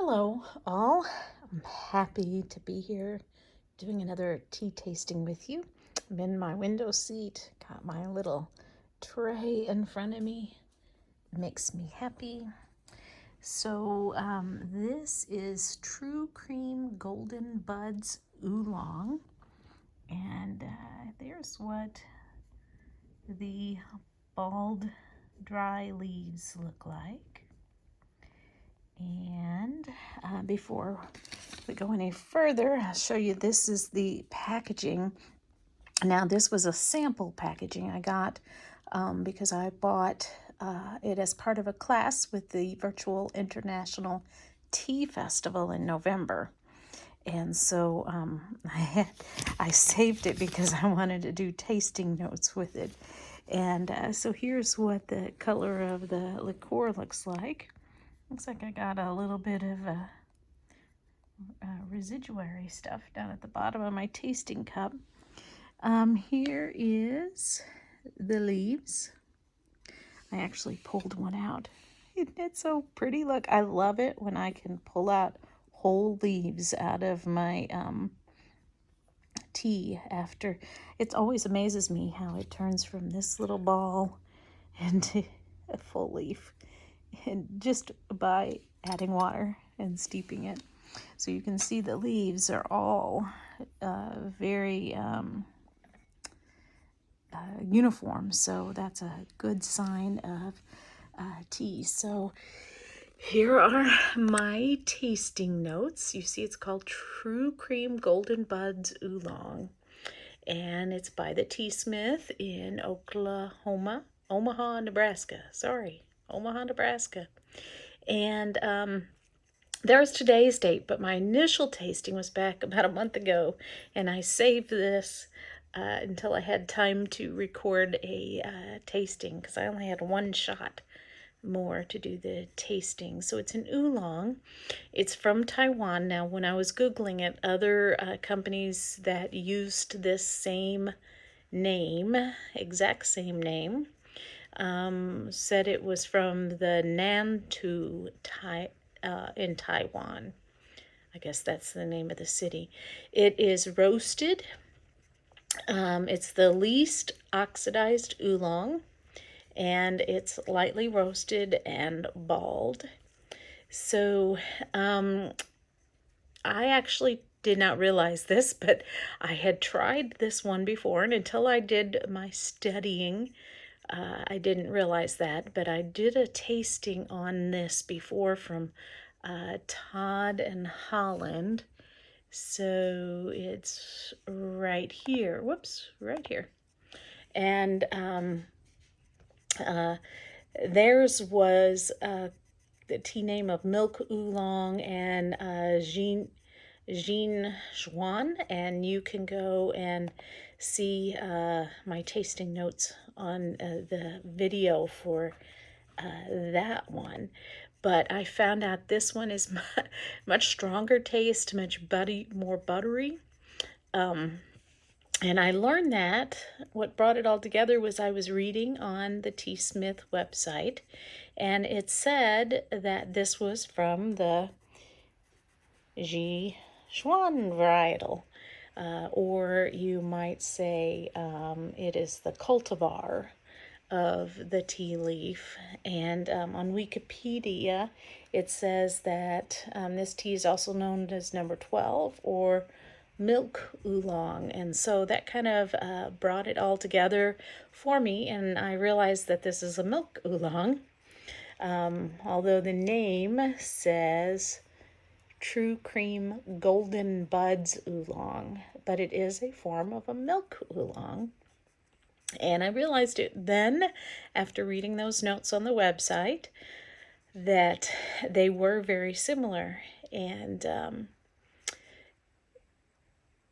Hello, all. I'm happy to be here doing another tea tasting with you. I'm in my window seat, got my little tray in front of me. It makes me happy. So, this is True Cream Golden Buds Oolong. And there's what the bald, dry leaves look like. And before we go any further, I'll show you this is the packaging. Now, this was a sample packaging I got because I bought it as part of a class with the Virtual International Tea Festival in November. And so I saved it because I wanted to do tasting notes with it. And so here's what the color of the liqueur looks like. Looks like I got a little bit of residuary stuff down at the bottom of my tasting cup. Here is the leaves. I actually pulled one out. Isn't it so pretty? Look, I love it when I can pull out whole leaves out of my tea after. It always amazes me how it turns from this little ball into a full leaf, and just by adding water and steeping it. So you can see the leaves are all very uniform, so that's a good sign of tea. So here are my tasting notes. You see it's called True Cream Golden Buds Oolong, and it's by the Tea Smith in Omaha, Nebraska. Omaha, Nebraska. And there's today's date, but my initial tasting was back about a month ago, and I saved this until I had time to record a tasting because I only had one shot more to do the tasting. So it's an oolong. It's from Taiwan. Now, when I was Googling it, other companies that used this same name, exact same name, said it was from the Nantou in Taiwan. I guess that's the name of the city. It is roasted. It's the least oxidized oolong, and it's lightly roasted and bald. So I actually did not realize this, but I had tried this one before, and until I did my studying, I didn't realize that, but I did a tasting on this before from Todd and Holland. So it's right here. Whoops, right here. And theirs was the tea name of Milk Oolong and Jean Juan, and you can go and see my tasting notes on the video for that one. But I found out this one is much stronger taste, much more buttery. And I learned that what brought it all together was I was reading on the Tea Smith website, and it said that this was from the Ji Xuan varietal, or you might say it is the cultivar of the tea leaf. And on Wikipedia, it says that this tea is also known as number 12 or milk oolong. And so that kind of brought it all together for me, and I realized that this is a milk oolong. Although the name says True Cream Golden Buds Oolong, but it is a form of a milk oolong. And I realized it then, after reading those notes on the website, that they were very similar. And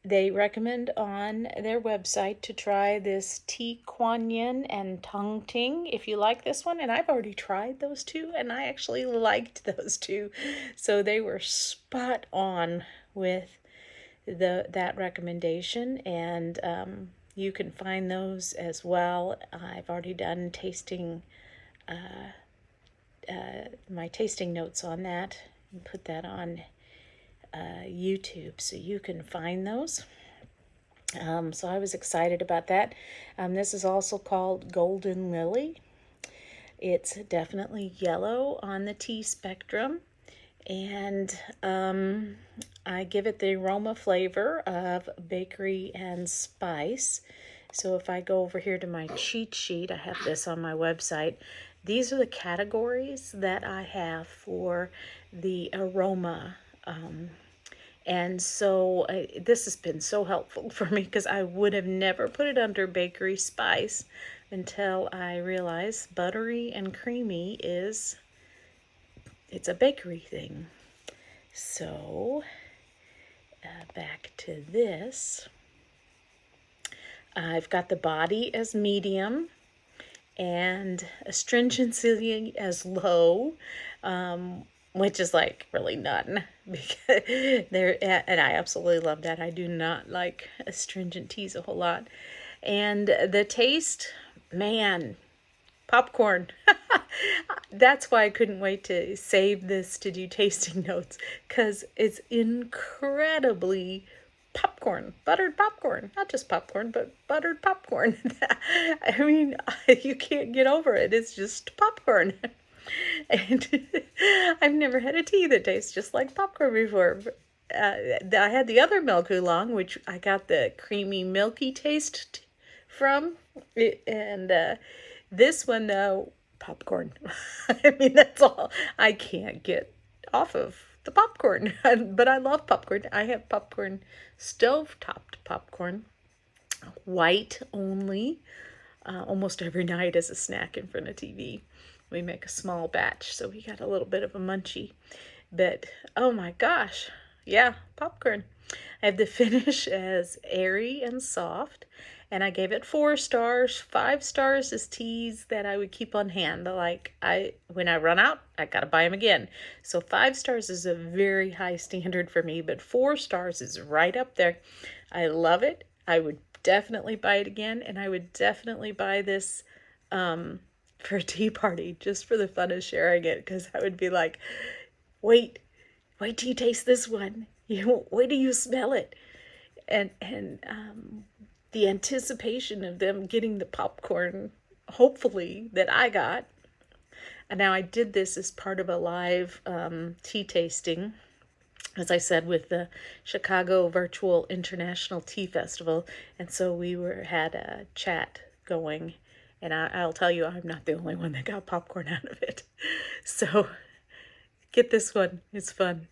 they recommend on their website to try this Tea Kuan Yin and Tong Ting if you like this one. And I've already tried those two, and I actually liked those two. So they were spot on with that recommendation. And you can find those as well. I've already done tasting, my tasting notes on that and put that on YouTube so you can find those. So I was excited about that. This is also called Golden Lily. It's definitely yellow on the tea spectrum, and I give it the aroma flavor of bakery and spice. So if I go over here to my cheat sheet, I have this on my website. These are the categories that I have for the aroma. And so this has been so helpful for me because I would have never put it under bakery spice until I realized buttery and creamy it's a bakery thing. So back to this. I've got the body as medium and astringency as low, which is like really none, because and I absolutely love that. I do not like astringent teas a whole lot. And the taste, man, popcorn. That's why I couldn't wait to save this to do tasting notes, because it's incredibly popcorn, buttered popcorn, not just popcorn, but buttered popcorn. I mean, you can't get over it. It's just popcorn. And I've never had a tea that tastes just like popcorn before. I had the other milk oolong, which I got the creamy, milky taste from. And this one, popcorn. I mean, that's all. I can't get off of the popcorn. But I love popcorn. I have popcorn, stove-topped popcorn, white only, almost every night as a snack in front of TV. We make a small batch, so we got a little bit of a munchie. But, oh my gosh, yeah, popcorn. I have the finish as airy and soft, and I gave it 4 stars. 5 stars is teas that I would keep on hand. Like, when I run out, I gotta buy them again. So 5 stars is a very high standard for me, but 4 stars is right up there. I love it. I would definitely buy it again, and I would definitely buy this for a tea party, just for the fun of sharing it, because I would be like, wait till you taste this one. Wait till you smell it. And the anticipation of them getting the popcorn, hopefully, that I got. And now I did this as part of a live tea tasting, as I said, with the Chicago Virtual International Tea Festival. And so we had a chat going. And I'll tell you, I'm not the only one that got popcorn out of it. So get this one. It's fun.